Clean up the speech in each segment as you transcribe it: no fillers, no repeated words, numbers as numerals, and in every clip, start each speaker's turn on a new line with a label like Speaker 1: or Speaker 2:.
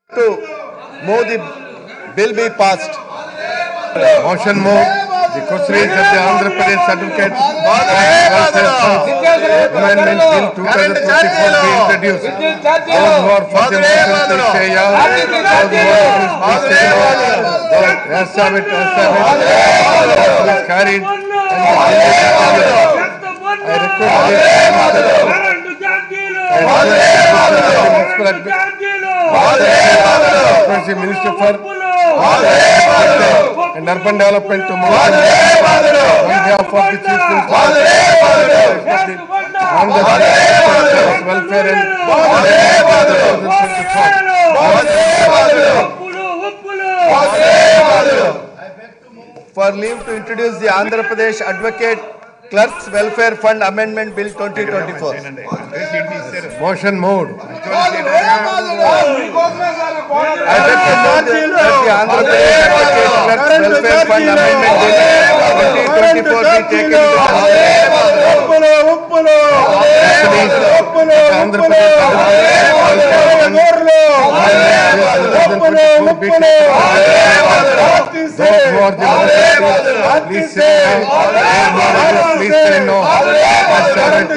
Speaker 1: To move the bill be passed.
Speaker 2: Motion move. The question is that the Andhra Pradesh Certificate Amendment Bill 2024 be introduced. Those who are for the motion please say yes. Those who are against please say no. Yes, have it. Please carried. I request the Minister for and Urban Development to move on behalf of the Chief Minister on the welfare and
Speaker 1: for leave to introduce the Andhra Pradesh Advocate Clerks Welfare Fund Amendment Bill 2024.
Speaker 2: Motion moved.
Speaker 1: I recommend that the Andhra Pradesh Advocate Clerks Welfare Fund Amendment Bill 2024 be taken to
Speaker 2: Please say no.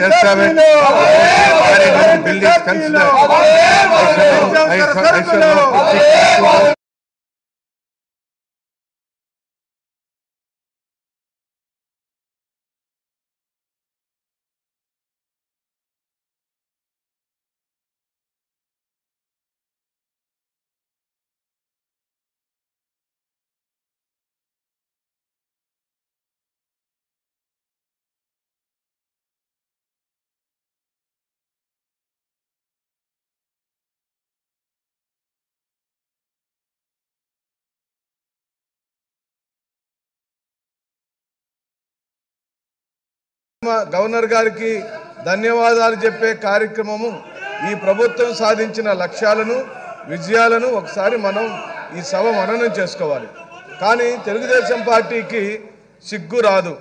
Speaker 2: Yes, have it. Bill is considered. I shall not.
Speaker 3: Governor గారికి ధన్యవాదాలు చెప్పే కార్యక్రమము ఈ ప్రభుత్వం సాధించిన లక్ష్యాలను విజయాలను ఒకసారి మనం ఈ సభ మననం చేసుకోవాలి. కానీ తెలుగుదేశం పార్టీకి సిగ్గు రాదు.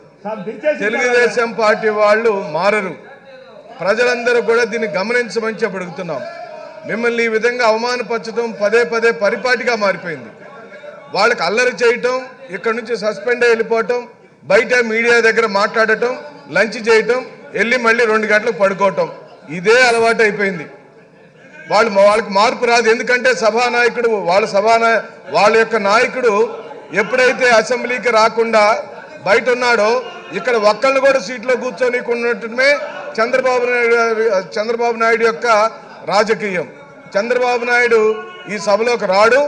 Speaker 3: తెలుగుదేశం పార్టీ వాళ్ళు మారరు. ప్రజలందరూ కూడా దీన్ని గమనించమని చెప్పి అడుగుతున్నాం. మిమ్మల్ని ఈ విధంగా అవమానపరచడం పదే పదే పరిపాటిగా మారిపోయింది. వాళ్ళకి అల్లరి చేయటం, ఇక్కడ నుంచి సస్పెండ్ అయ్యి వెళ్ళిపోవటం, బయట మీడియా దగ్గర మాట్లాడటం, లంచ్ చేయటం, వెళ్ళి మళ్ళీ 2 గంటలకు పడుకోవటం, ఇదే అలవాటు అయిపోయింది. వాళ్ళకి మార్పు రాదు. ఎందుకంటే సభానాయకుడు వాళ్ళ యొక్క నాయకుడు ఎప్పుడైతే అసెంబ్లీకి రాకుండా బయట ఉన్నాడో ఇక్కడ ఒక్కళ్ళు కూడా సీట్లో కూర్చొనికున్నట్టుమే చంద్రబాబు నాయుడు యొక్క రాజకీయం. చంద్రబాబు నాయుడు ఈ సభలోకి రాడు,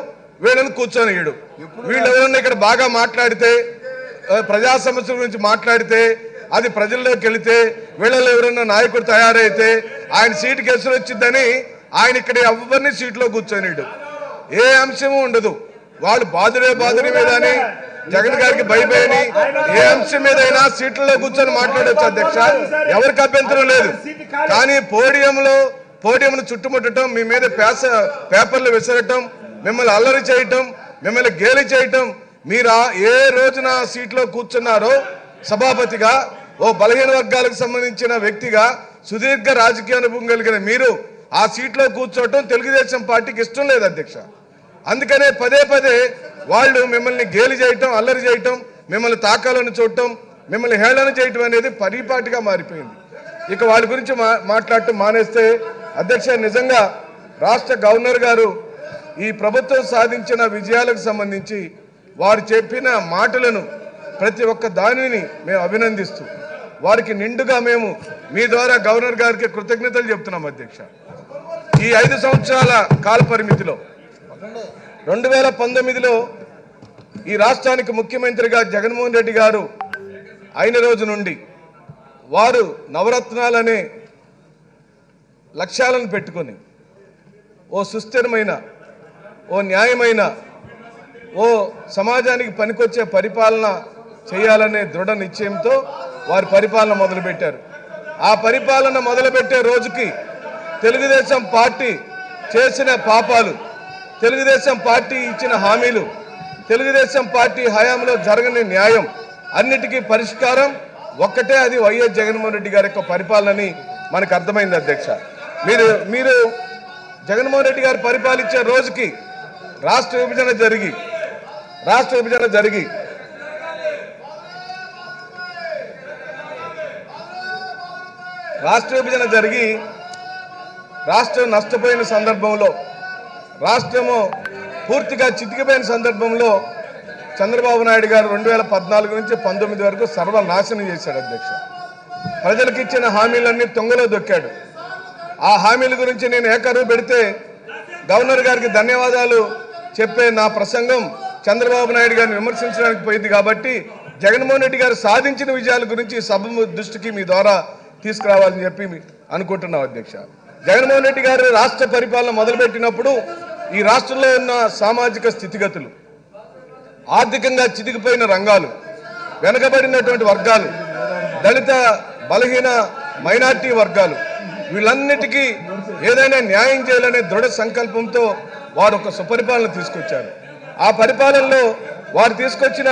Speaker 3: వీళ్ళని కూర్చొనియడు. వీళ్ళు ఎవరన్నా ఇక్కడ బాగా మాట్లాడితే, ప్రజా సమస్యల గురించి మాట్లాడితే, అది ప్రజల్లోకి వెళితే, వీళ్ళలో ఎవరన్నా నాయకుడు తయారైతే ఆయన సీటుకి ఎసురు వచ్చిందని ఆయన ఇక్కడ ఎవరిని సీట్లో కూర్చొనిడు. ఏ అంశము ఉండదు. వాళ్ళు బాధుడే మీద అని, జగన్ గారికి భయపడి ఏ అంశం మీదైనా సీట్లలో కూర్చొని మాట్లాడవచ్చు అధ్యక్ష, ఎవరికి అభ్యంతరం లేదు. కానీ పోడియంను చుట్టుముట్టడం, మీ మీద పేపర్లు విసరటం, మిమ్మల్ని అల్లరి చేయటం, మిమ్మల్ని గేలి చేయటం, మీరు ఏ రోజున సీట్లో కూర్చున్నారో సభాపతిగా, ఓ బలహీన వర్గాలకు సంబంధించిన వ్యక్తిగా, సుదీర్ఘ రాజకీయ అనుభవం కలిగిన మీరు ఆ సీట్లో కూర్చోవటం తెలుగుదేశం పార్టీకి ఇష్టం లేదు అధ్యక్ష. అందుకనే పదే పదే వాళ్ళు మిమ్మల్ని గేలి చేయటం, అల్లరి చేయటం, మిమ్మల్ని తాకాలను చూడటం, మిమ్మల్ని హేళన చేయటం అనేది పరిపాటిగా మారిపోయింది. ఇక వాళ్ళ గురించి మాట్లాడటం మానేస్తే అధ్యక్ష, నిజంగా రాష్ట్ర గవర్నర్ గారు ఈ ప్రభుత్వం సాధించిన విజయాలకు సంబంధించి వారు చెప్పిన మాటలను ప్రతి ఒక్క దానిని మేము అభినందిస్తూ వారికి నిండుగా మేము మీ ద్వారా గవర్నర్ గారికి కృతజ్ఞతలు చెప్తున్నాం అధ్యక్ష. ఈ 5 సంవత్సరాల కాల పరిమితిలో 2019లో ఈ రాష్ట్రానికి ముఖ్యమంత్రిగా జగన్మోహన్ రెడ్డి గారు అయిన రోజు నుండి వారు నవరత్నాలనే లక్ష్యాలను పెట్టుకొని ఓ సుస్థిరమైన, ఓ న్యాయమైన, ఓ సమాజానికి పనికొచ్చే పరిపాలన చేయాలనే దృఢ నిశ్చయంతో వారి పరిపాలన మొదలుపెట్టారు. ఆ పరిపాలన మొదలుపెట్టే రోజుకి తెలుగుదేశం పార్టీ చేసిన పాపాలు, తెలుగుదేశం పార్టీ ఇచ్చిన హామీలు, తెలుగుదేశం పార్టీ హయాంలో జరగని న్యాయం అన్నిటికీ పరిష్కారం ఒక్కటే, అది వైఎస్ జగన్మోహన్ రెడ్డి గారి యొక్క పరిపాలనని మనకు అర్థమైంది అధ్యక్ష. మీరు జగన్మోహన్ రెడ్డి గారు పరిపాలించే రోజుకి రాష్ట్ర విభజన జరిగి రాష్ట్రం నష్టపోయిన సందర్భంలో, రాష్ట్రము పూర్తిగా చితికిపోయిన సందర్భంలో చంద్రబాబు నాయుడు గారు 2014 నుంచి 19 వరకు సర్వనాశనం చేశాడు అధ్యక్ష. ప్రజలకు ఇచ్చిన హామీలన్నీ తొంగలో దొక్కాడు. ఆ హామీల గురించి నేను ఏకరువు పెడితే గవర్నర్ గారికి ధన్యవాదాలు చెప్పే నా ప్రసంగం చంద్రబాబు నాయుడు గారిని విమర్శించడానికి పోయింది. కాబట్టి జగన్మోహన్ రెడ్డి గారు సాధించిన విజయాల గురించి సభ దృష్టికి మీ ద్వారా తీసుకురావాలని చెప్పి అనుకుంటున్నాం అధ్యక్ష. జగన్మోహన్ రెడ్డి గారు రాష్ట్ర పరిపాలన మొదలుపెట్టినప్పుడు ఈ రాష్ట్రంలో ఉన్న సామాజిక స్థితిగతులు, ఆర్థికంగా చితికిపోయిన రంగాలు, వెనుకబడినటువంటి వర్గాలు, దళిత బలహీన మైనార్టీ వర్గాలు, వీళ్ళన్నిటికీ ఏదైనా న్యాయం చేయాలనే దృఢ సంకల్పంతో వారు ఒక సుపరిపాలన తీసుకొచ్చారు. ఆ పరిపాలనలో వారు తీసుకొచ్చిన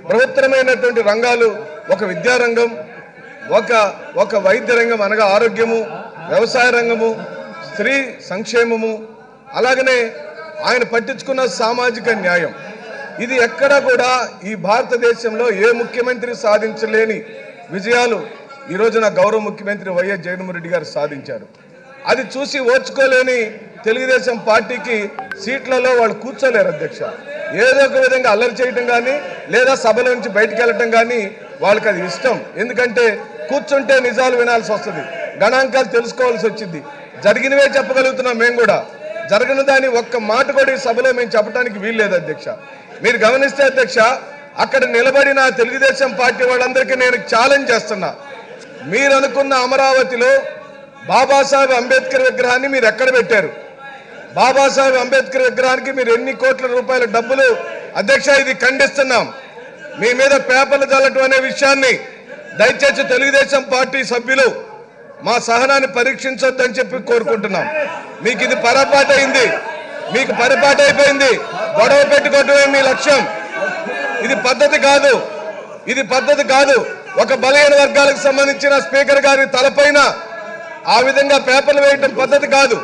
Speaker 3: బృహత్తరమైనటువంటి రంగాలు ఒక విద్యారంగం, ఒక వైద్య రంగం అనగా ఆరోగ్యము, వ్యవసాయ రంగము, స్త్రీ సంక్షేమము, అలాగనే ఆయన పట్టించుకున్న సామాజిక న్యాయం. ఇది ఎక్కడా కూడా ఈ భారతదేశంలో ఏ ముఖ్యమంత్రి సాధించలేని విజయాలు ఈ రోజున గౌరవ ముఖ్యమంత్రి వైఎస్ జగన్మోహన్ రెడ్డి గారు సాధించారు. అది చూసి ఓర్చుకోలేని తెలుగుదేశం పార్టీకి సీట్లలో వాళ్ళు కూర్చోలేరు అధ్యక్ష. ఏదో ఒక విధంగా అల్లరి చేయటం కానీ లేదా సభల నుంచి బయటకు వెళ్ళటం కానీ వాళ్ళకి అది ఇష్టం. ఎందుకంటే కూర్చుంటే నిజాలు వినాల్సి వస్తుంది, గణాంకాలు తెలుసుకోవాల్సి వచ్చింది. జరిగినవే చెప్పగలుగుతున్నాం మేము కూడా, జరగని దాన్ని ఒక్క మాట కూడా ఈ సభలో మేము చెప్పడానికి వీల్లేదు అధ్యక్ష. మీరు గమనిస్తే అధ్యక్ష, అక్కడ నిలబడిన తెలుగుదేశం పార్టీ వాళ్ళందరికీ నేను ఛాలెంజ్ చేస్తున్నా. మీరు అనుకున్న అమరావతిలో బాబాసాహెబ్ అంబేద్కర్ విగ్రహాన్ని మీరు ఎక్కడ పెట్టారు? బాబాసాహెబ్ అంబేద్కర్ విగ్రహానికి మీరు ఎన్ని కోట్ల రూపాయల డబ్బులు? అధ్యక్ష, ఇది ఖండిస్తున్నాం. మీ మీద పేపర్లు చల్లటం అనే విషయాన్ని దయచేసి తెలుగుదేశం పార్టీ సభ్యులు మా సహనాన్ని పరీక్షించొద్దని చెప్పి కోరుకుంటున్నాం. మీకు ఇది పొరపాటు అయింది, మీకు పొరపాటు అయిపోయింది. గొడవ పెట్టుకోవటమే మీ లక్ష్యం. ఇది పద్ధతి కాదు. ఒక బలహీన వర్గాలకు సంబంధించిన స్పీకర్ గారి తలపైన ఆ విధంగా పేపర్లు వేయటం పద్ధతి కాదు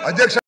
Speaker 3: అధ్యక్ష.